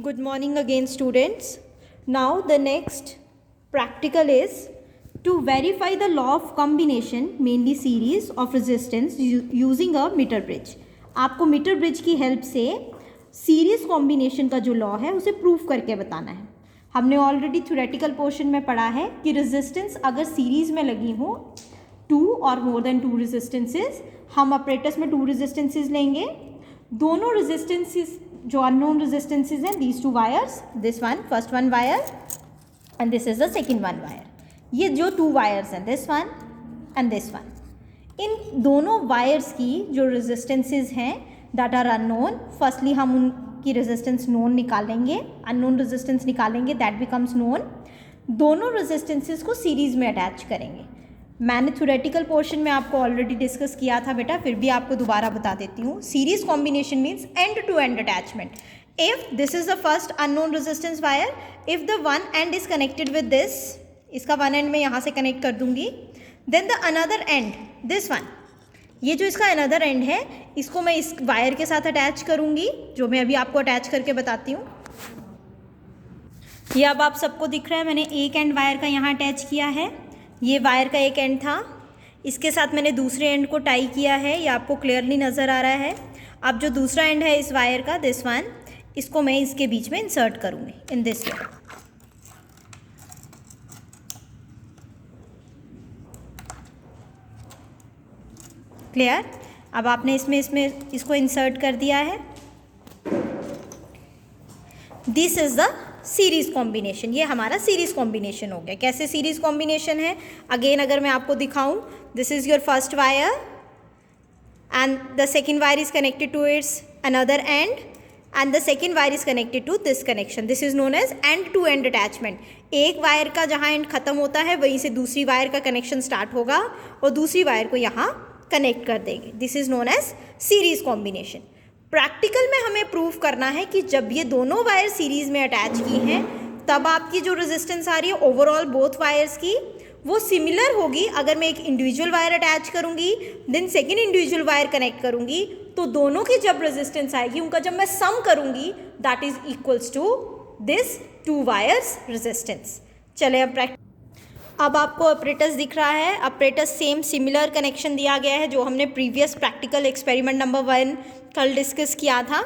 Good morning again, students. Now the next practical is to verify the law of combination, mainly series of resistance using a meter bridge. आपको metre bridge की help से series combination का जो law है उसे proof करके बताना है. हमने ऑलरेडी थ्योरेटिकल पोर्शन में पढ़ा है कि रेजिस्टेंस अगर सीरीज में लगी हो 2 और मोर देन 2 रेजिस्टेंसेज, हम ऑपरेटर्स में 2 रेजिस्टेंसेज लेंगे. दोनों रेजिस्टेंसेज जो अननोन रेजिस्टेंसेज हैं, these 2 wires, this one first one wire and this is the second one wire. ये जो 2 वायर्स हैं, this one and this one, इन दोनों वायर्स की जो रेजिस्टेंसेज हैं दैट आर अननोन, फर्स्टली हम उनकी रेजिस्टेंस नोन निकालेंगे, अननोन रेजिस्टेंस निकालेंगे, दैट बिकम्स नोन. दोनों रेजिस्टेंसेज को सीरीज में अटैच करेंगे. मैंने थ्योरेटिकल पोर्शन में आपको ऑलरेडी डिस्कस किया था बेटा, फिर भी आपको दोबारा बता देती हूँ. Series combination means end to end attachment. If this is the first unknown resistance wire, if the one end is connected with this, इसका वन एंड मैं यहाँ से कनेक्ट कर दूंगी, then the another end, this one, ये जो इसका another and है इसको मैं इस वायर के साथ अटैच करूंगी, जो मैं अभी आपको अटैच करके बताती हूँ. ये अब आप सबको दिख रहा है, मैंने एक एंड वायर का यहाँ अटैच किया है. ये वायर का एक एंड था, इसके साथ मैंने दूसरे एंड को टाई किया है, ये आपको क्लियरली नज़र आ रहा है. अब जो दूसरा एंड है इस वायर का, दिस वन, इसको मैं इसके बीच में इंसर्ट करूँगी इन दिस वे. क्लियर? अब आपने इसमें इसको इंसर्ट कर दिया है. This is the series combination. ये हमारा सीरीज कॉम्बिनेशन हो गया. कैसे सीरीज कॉम्बिनेशन है? अगेन अगर मैं आपको दिखाऊं, this is your first wire and the second wire is connected to its another end and the second wire is connected to this connection. This is known as end to end attachment. एक wire का जहाँ and खत्म होता है वहीं से दूसरी wire का कनेक्शन स्टार्ट होगा और दूसरी वायर को यहाँ कनेक्ट कर देंगे. This is known as series combination. Practical में हमें प्रूफ करना है कि जब ये दोनों वायर सीरीज में अटैच की हैं तब आपकी जो रेजिस्टेंस आ रही है ओवरऑल बोथ वायर्स की, वो सिमिलर होगी. अगर मैं एक इंडिविजुअल वायर अटैच करूंगी then second individual wire connect करूंगी, तो दोनों की जब रेजिस्टेंस आएगी उनका जब मैं सम करूंगी that is equals to this 2 wires resistance. चले अब आपको ऑपरेटर्स दिख रहा है. ऑपरेटर्स सेम सिमिलर कनेक्शन दिया गया है जो हमने प्रीवियस प्रैक्टिकल एक्सपेरिमेंट नंबर 1 कल डिस्कस किया था.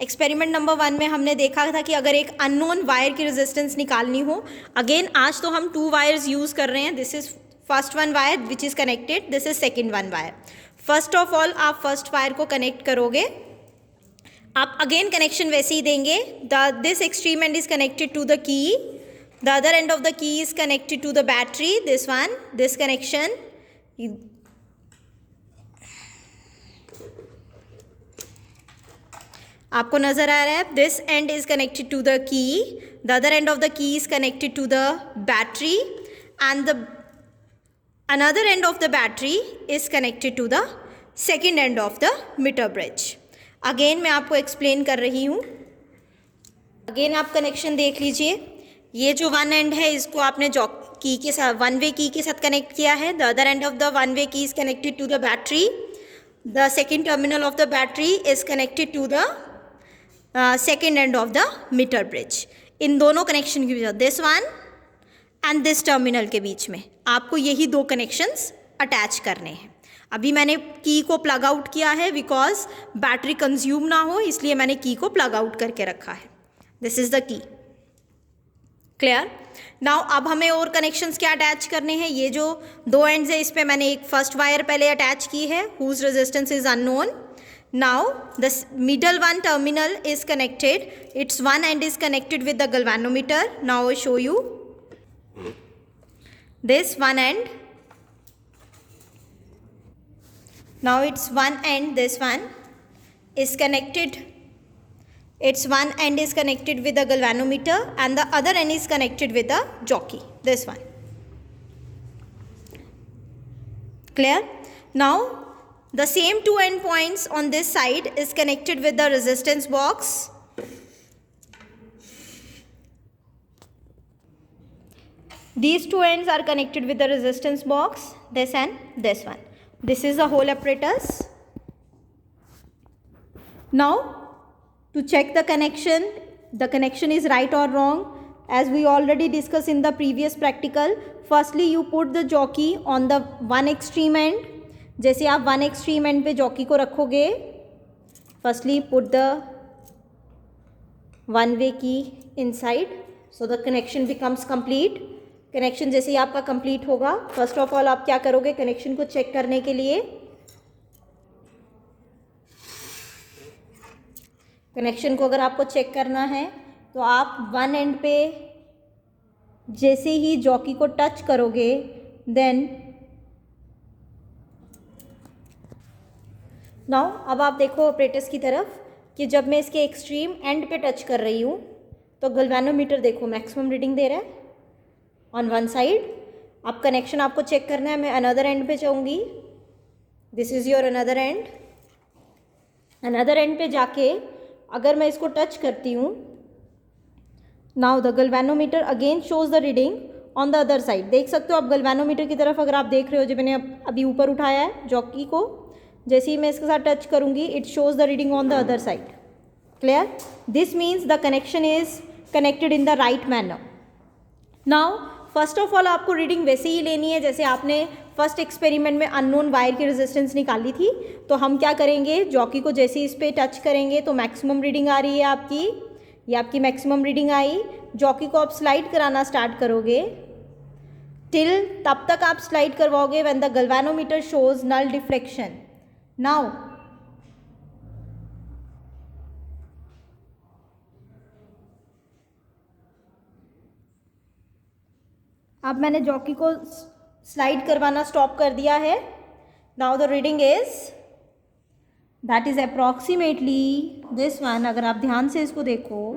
एक्सपेरिमेंट नंबर 1 में हमने देखा था कि अगर एक अननोन वायर की रेजिस्टेंस निकालनी हो, अगेन आज तो हम 2 वायर्स यूज़ कर रहे हैं. This is first one wire which is connected, this is second one wire. First of all आप फर्स्ट वायर को कनेक्ट करोगे. आप अगेन कनेक्शन वैसे ही देंगे. This extreme end is connected to the key, the other end of the key is connected to the battery, this one, this connection. आपको नजर आ रहा है, this end is connected to the key, the other end of the key is connected to the battery and the another end of the battery is connected to the second end of the meter bridge. Again मैं आपको explain कर रही हूँ. Again आप connection देख लीजिए. ये जो वन एंड है इसको आपने की के साथ, वन वे की के साथ कनेक्ट किया है. The other end of the one way key is connected to the battery. The second terminal of the battery is connected to the second end of the meter bridge. इन दोनों connection के बीच, this one and this terminal के बीच में आपको यही 2 connections attach करने हैं. अभी मैंने की को प्लग आउट किया है बिकॉज बैटरी कंज्यूम ना हो, इसलिए मैंने की को प्लग आउट करके रखा है. This is the key. Clear? Now अब हमें और कनेक्शंस क्या अटैच करने हैं. ये जो 2 एंड्स है इस पे मैंने एक फर्स्ट वायर पहले अटैच की है whose resistance is unknown. Now the middle one terminal is connected, its one end is connected with the galvanometer. Now I show you this one end. Now its one and, this one is connected, its one end is connected with the galvanometer and the other end is connected with the jockey, this one. Clear? Now the same 2 end points on this side is connected with the resistance box. These 2 ends are connected with the resistance box, this and this one. This is the whole apparatus. Now to check the connection, the connection is right or wrong. As we already discussed in the previous practical, firstly you put the jockey on the one extreme end. जैसे आप one extreme end पे jockey को रखोगे, firstly put the one way key inside, so the connection becomes complete. Connection जैसे ही आपका complete होगा, first of all आप क्या करोगे, कनेक्शन को चेक करने के लिए कनेक्शन को अगर आपको चेक करना है तो आप वन एंड पे जैसे ही जॉकी को टच करोगे, देन नाउ अब आप देखो ऑपरेटर्स की तरफ कि जब मैं इसके एक्सट्रीम एंड पे टच कर रही हूँ तो गैल्वेनोमीटर देखो मैक्सिमम रीडिंग दे रहा है ऑन वन साइड. अब कनेक्शन आपको चेक करना है, मैं अनदर एंड पे जाऊँगी. This is your another and. Another and पे जाके अगर मैं इसको टच करती हूँ, now the galvanometer again shows the reading on the other side. देख सकते हो आप गैल्वेनोमीटर की तरफ, अगर आप देख रहे हो जो मैंने अभी ऊपर उठाया है जॉकी को, जैसे ही मैं इसके साथ टच करूँगी it shows the reading on the other side. Clear? This means the connection is connected in the right manner. Now first of all आपको रीडिंग वैसे ही लेनी है जैसे आपने फर्स्ट एक्सपेरिमेंट में अननोन वायर की रेजिस्टेंस निकाली थी. तो हम क्या करेंगे, जॉकी को जैसे इस पर टच करेंगे तो मैक्सिमम रीडिंग आ रही है आपकी, ये आपकी मैक्सिमम रीडिंग आई. जॉकी को आप स्लाइड कराना स्टार्ट करोगे टिल तब तक आप स्लाइड करवाओगे when the galvanometer shows null deflection. Now अब मैंने जॉकी को स्लाइड करवाना स्टॉप कर दिया है. Now the reading is that is approximately this one. अगर आप ध्यान से इसको देखो,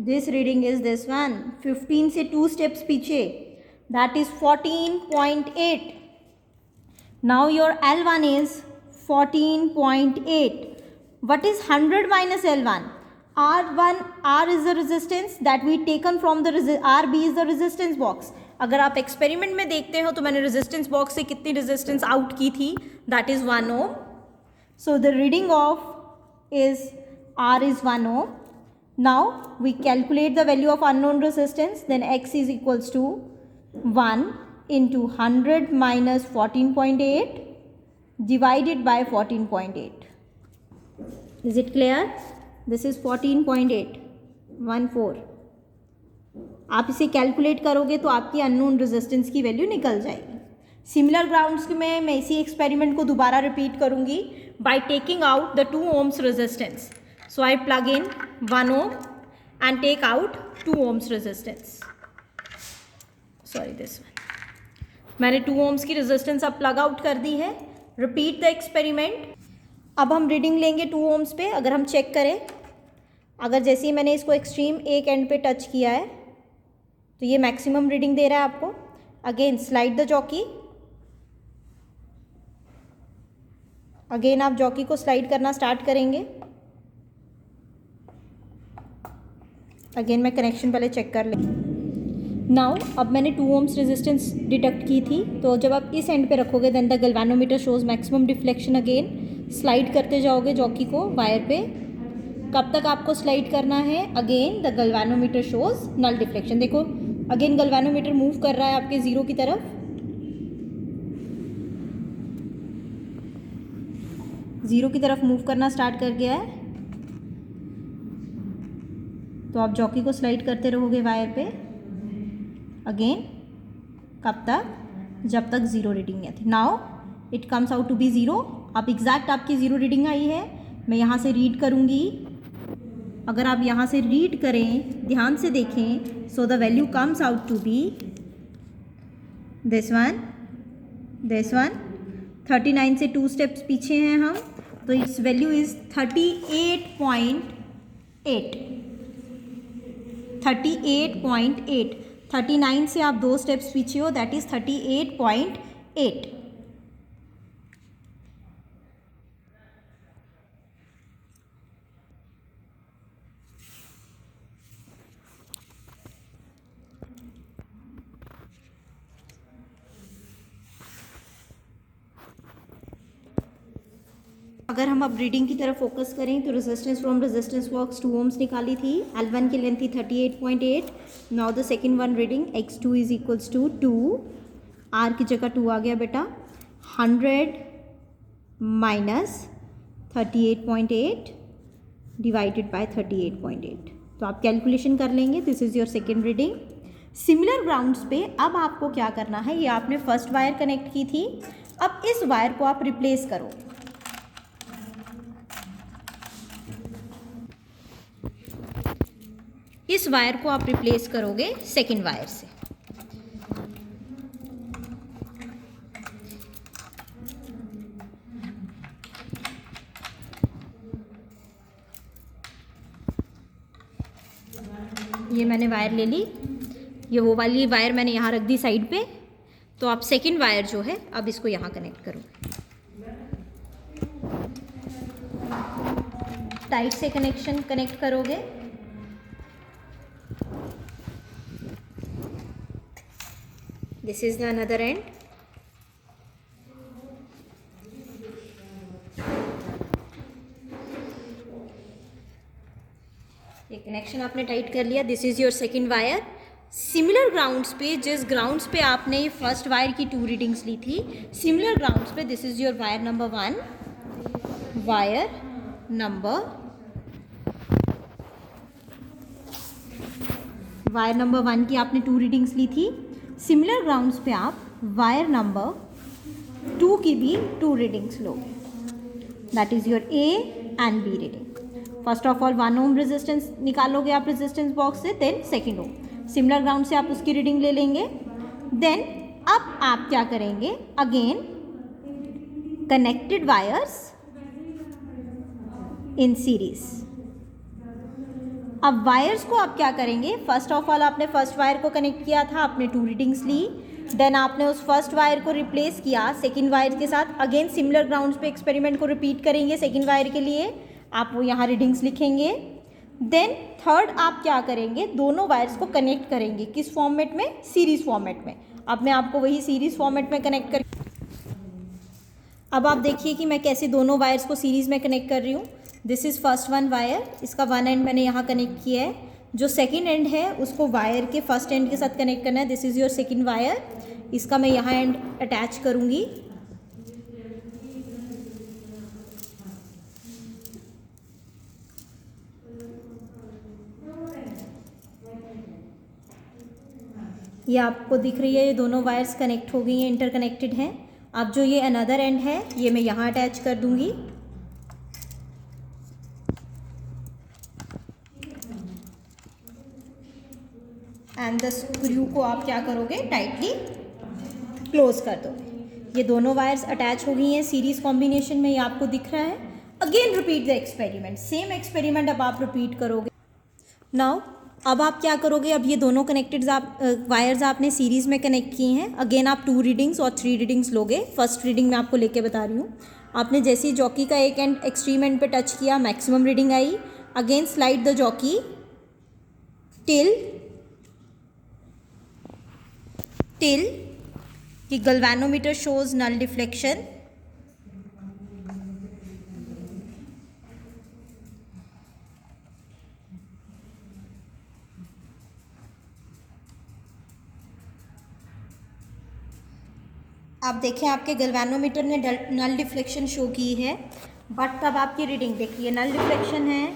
this reading is this one. 15 से 2 स्टेप्स पीछे, that is 14.8. Now your L1 is 14.8. What is 100 minus L1? R1, R is the resistance that we taken from the RB is the resistance box. अगर आप experiment में देखते हो तो मैंने resistance box से कितनी रेजिस्टेंस आउट की थी, that is 1 ohm. So the reading of is R is 1 ohm. Now we calculate the value of unknown resistance, then X is equals to 1 into 100 minus 14.8 divided by 14.8. Is it clear? This is 14.8, 14. आप इसे calculate करोगे तो आपकी unknown resistance की value निकल जाएगी. Similar grounds में मैं इसी एक्सपेरिमेंट को दोबारा रिपीट करूंगी by taking out the 2 ohms resistance. So I plug in 1 ohm and take out 2 ohms resistance. Sorry, this one. मैंने 2 ohms की रेजिस्टेंस अब प्लग आउट कर दी है. Repeat the experiment. अब हम रीडिंग लेंगे 2 ohms पे. अगर हम चेक करें, अगर जैसे ही मैंने इसको एक्सट्रीम एक एंड पे टच किया है तो ये मैक्सिमम रीडिंग दे रहा है आपको. Again slide the jockey. Again आप जॉकी को स्लाइड करना स्टार्ट करेंगे. अगेन मैं कनेक्शन पहले चेक कर लें. नाउ अब मैंने 2 ohms रेजिस्टेंस डिटेक्ट की थी, तो जब आप इस एंड पे रखोगे then the galvanometer shows maximum deflection. Again slide करते जाओगे जॉकी को वायर पे. कब तक आपको स्लाइड करना है? Again the galvanometer shows null deflection. देखो अगेन गैल्वेनोमीटर मूव कर रहा है आपके ज़ीरो की तरफ. ज़ीरो की तरफ मूव करना स्टार्ट कर गया है. तो आप जॉकी को स्लाइड करते रहोगे वायर पे. अगेन कब तक? जब तक ज़ीरो रीडिंग है. Now it comes out to be zero. अब एग्जैक्ट आपकी ज़ीरो रीडिंग आई है. मैं यहाँ से रीड करूँगी. अगर आप यहाँ से रीड करें, ध्यान से देखें, so the value comes out to be this one, this one. 39 से 2 स्टेप्स पीछे हैं हम, तो इट्स वैल्यू इज़ 38.8. 38.8. 39 से आप 2 स्टेप्स पीछे हो, दैट इज़ 38.8. अगर हम अब रीडिंग की तरफ फोकस करें तो resistance from resistance box 2 ohms निकाली थी, L1 की लेंथ थी 38.8. Now the second one reading x2 is equals to 2, R की जगह 2 आ गया बेटा, 100 माइनस 38.8 डिवाइडेड बाय 38.8. तो आप कैलकुलेशन कर लेंगे. This is your second reading. Similar grounds पे अब आपको क्या करना है, ये आपने फर्स्ट वायर कनेक्ट की थी, अब इस वायर को आप रिप्लेस करो. इस वायर को आप रिप्लेस करोगे सेकेंड वायर से. ये मैंने वायर ले ली, ये वो वाली वायर मैंने यहाँ रख दी साइड पे. तो आप सेकेंड वायर जो है अब इसको यहाँ कनेक्ट करोगे. टाइट से कनेक्शन कनेक्ट करोगे. This is the another and. ये कनेक्शन आपने टाइट कर लिया. This is your second wire. Similar grounds पे, जिस ग्राउंड्स पे आपने फर्स्ट वायर की 2 रीडिंग्स ली थी, सिमिलर ग्राउंड्स पे this is your wire number 1, wire number 1 की आपने 2 रीडिंग्स ली थी. सिमिलर ग्राउंड्स पे आप वायर नंबर 2 की भी 2 रीडिंग्स लोगे. That is your A and B reading. First of all 1 ohm resistance निकालोगे आप रेजिस्टेंस बॉक्स से, then second ohm. Similar ground से आप उसकी रीडिंग ले लेंगे. देन अब आप क्या करेंगे, again connected wires in series. अब वायर्स को आप क्या करेंगे, फर्स्ट ऑफ ऑल आपने फर्स्ट वायर को कनेक्ट किया था, आपने 2 रीडिंग्स ली. देन आपने उस फर्स्ट वायर को रिप्लेस किया सेकेंड वायर के साथ. अगेन सिमिलर ग्राउंड्स पे एक्सपेरिमेंट को रिपीट करेंगे सेकेंड वायर के लिए. आप वो यहाँ रीडिंग्स लिखेंगे. देन थर्ड आप क्या करेंगे, दोनों वायर्स को कनेक्ट करेंगे. किस फॉर्मेट में, सीरीज फॉर्मेट में. अब मैं आपको वही सीरीज फॉर्मेट में कनेक्ट कर, अब आप देखिए कि मैं कैसे दोनों वायर्स को सीरीज में कनेक्ट कर रही हूँ. This is first one wire, इसका वन एंड मैंने यहाँ कनेक्ट किया है. जो सेकेंड एंड है उसको वायर के फर्स्ट एंड के साथ कनेक्ट करना है. This is your second wire, इसका मैं यहाँ एंड अटैच करूँगी. ये आपको दिख रही है, ये दोनों वायर्स कनेक्ट हो गई हैं, इंटरकनेक्टेड हैं. अब जो ये अनदर एंड है ये मैं यहाँ अटैच कर दूँगी. एंड द स्क्रू को आप क्या करोगे, टाइटली क्लोज कर दोगे. ये दोनों वायर्स अटैच हो गई हैं सीरीज कॉम्बिनेशन में, ये आपको दिख रहा है. Again repeat the experiment. Same experiment अब आप रिपीट करोगे. नाउ अब आप क्या करोगे, अब ये दोनों कनेक्टेड वायर्स आपने सीरीज़ में कनेक्ट किए हैं. अगेन आप 2 रीडिंग्स और 3 रीडिंग्स लोगे. फर्स्ट रीडिंग मैं आपको लेके बता रही हूँ. आपने जैसे ही जॉकी का एक एंड एक्सट्रीम एंड पे टच किया, maximum reading I. Again slide the jockey till the galvanometer shows null deflection. आप देखें आपके गैल्वेनोमीटर ने नल डिफ्लेक्शन शो की है, बट तब आपकी रीडिंग देखिए नल डिफ्लेक्शन है.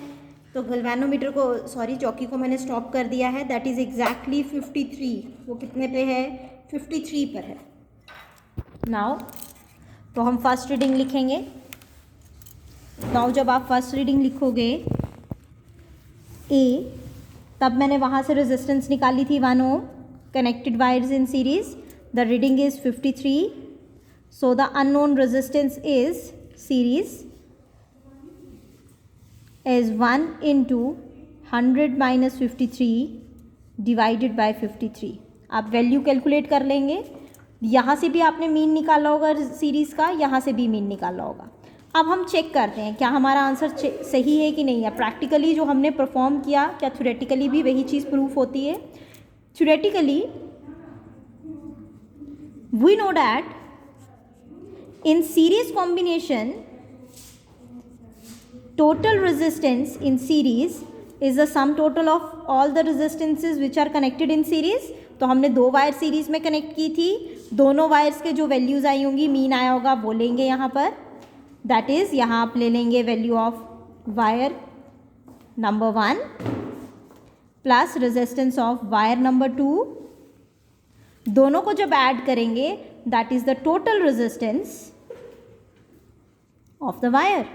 तो गैल्वेनोमीटर को, सॉरी, जॉकी को मैंने स्टॉप कर दिया है. That is exactly 53. वो कितने पे है, 53 पर है. नाउ तो हम फर्स्ट रीडिंग लिखेंगे. नाउ जब आप फर्स्ट रीडिंग लिखोगे A, तब मैंने वहाँ से रेजिस्टेंस निकाली थी 1 ohm. Connected wires in series. The reading is 53. So the unknown resistance is series is 1 into 100 minus 53 divided by 53. आप वैल्यू कैलकुलेट कर लेंगे. यहाँ से भी आपने मीन निकाला होगा सीरीज़ का, यहाँ से भी मीन निकाला होगा. अब हम चेक करते हैं क्या हमारा आंसर सही है कि नहीं है. प्रैक्टिकली जो हमने परफॉर्म किया, क्या थ्योरेटिकली भी वही चीज़ प्रूफ होती है. Theoretically we know that in series combination total resistance in series is the sum total of all the resistances which are connected in series. तो हमने 2 वायर सीरीज में कनेक्ट की थी, दोनों वायर्स के जो वैल्यूज़ आई होंगी, मीन आया होगा, वो लेंगे यहाँ पर. दैट इज़ यहाँ आप ले लेंगे value of wire number 1 plus resistance of wire number 2. दोनों को जब ऐड करेंगे that is the total resistance of the wire.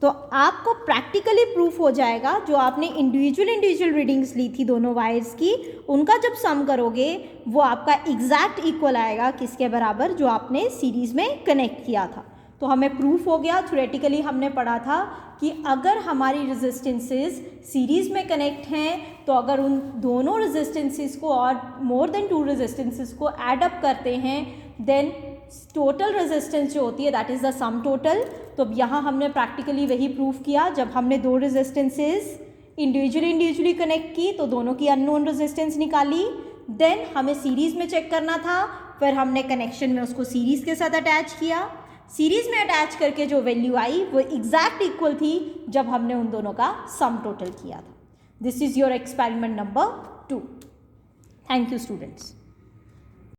तो आपको प्रैक्टिकली प्रूफ हो जाएगा जो आपने इंडिविजुअल रीडिंग्स ली थी दोनों वायर्स की, उनका जब सम करोगे वो आपका एग्जैक्ट इक्वल आएगा किसके बराबर, जो आपने सीरीज़ में कनेक्ट किया था. तो हमें प्रूफ हो गया. थ्योरेटिकली हमने पढ़ा था कि अगर हमारी रेजिस्टेंसेस सीरीज़ में कनेक्ट हैं तो अगर उन दोनों रेजिस्टेंसेस को और मोर देन 2 रेजिस्टेंसेस को ऐड अप करते हैं देन टोटल रेजिस्टेंस जो होती है that is the sum total. तो अब यहाँ हमने प्रैक्टिकली वही प्रूफ किया. जब हमने 2 रेजिस्टेंसेस इंडिविजुअली कनेक्ट की तो दोनों की अननोन रेजिस्टेंस निकाली, देन हमें सीरीज़ में चेक करना था, फिर हमने कनेक्शन में उसको सीरीज़ के साथ अटैच किया. सीरीज़ में अटैच करके जो वैल्यू आई वो एग्जैक्ट इक्वल थी जब हमने उन दोनों का सम टोटल किया था. This is your experiment number 2. Thank you students.